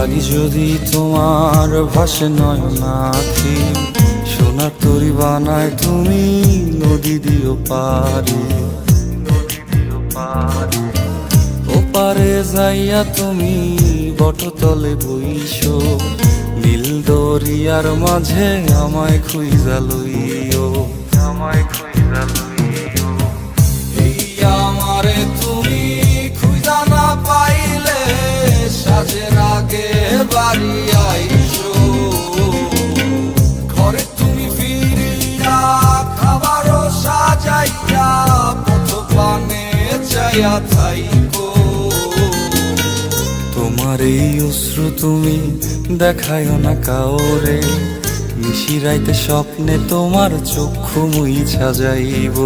লাগি যদি তোমার ভাসে নয়নাখি, সোনার তরি বানায় তুমি নদী দিও পারে। ওপারে যাইয়া তুমি বটতলে বইসো, নীল দরিয়ার মাঝে আমায় খুঁজা লইও, আমায় খুঁজা লইও। এই আমারে তুমি খুঁজা না পাইলে সাজের আগে বাড়ি আইসো, ঘরে তুমি ফিরিয়া খাবারও সাজাইয়া পথ পানে চাইয়া থাইকো। তোমার এই অশ্রু তুমি দেখায় না কাউরে, নিশিরাইতে স্বপ্নে তোমার চক্ষু মুইছা যাইব।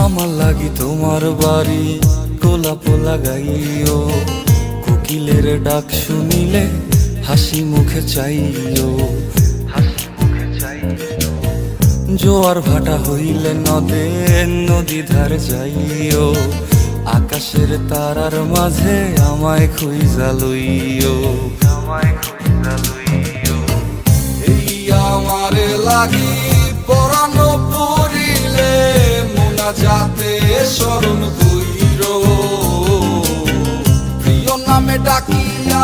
আমার লাগি তোমার বাড়ি গোলাপ লাগাইও, কোকিলের ডাক শুনিলে হাসি মুখে চাইও, হাসি মুখে চাইও। জোয়ার ভাটা হইলে নদে নদী ধার যাইও, আকাশের তারার মাঝে আমায় খুঁজা লইও, আমায় খুঁজা লইও। এই আমারে লাগি পরানো পড়িলে যাতে স্মরণ কইরো, প্রিয় নামে ডাকিয়া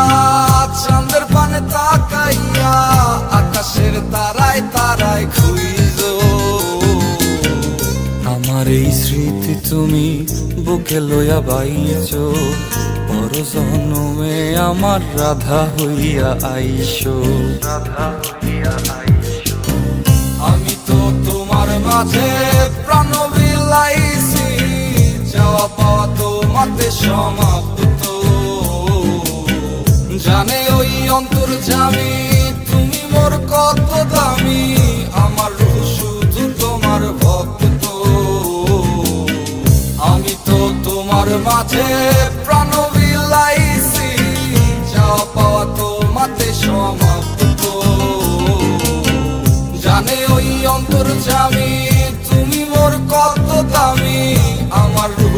চাঁদের পানে তাকাইয়া আকাশের তারায় তারায় খুঁজো। আমার এই স্মৃতি তুমি বুকে লইয়া বাইছো, পর জন্মে আমার রাধা হইয়া আইসো, রাধা হইয়া আইসো। আমি তো তোমার মাঝে প্রাণ বিলাইছি, যাওয়া পাওয়া তোমাতে সমাপ্ত। জানে ওই অন্তর্যামী তুমি মোর কত দামি, আমার রূহ শুধু তোমার ভক্ত। আমি তো তোমার মাঝে প্রাণ বিলাইছি, যাওয়া পাওয়া তোমাতে সমাপ্ত। জানে ওই অন্তর্যামী তুমি মোর কত দামি, আমার রূহ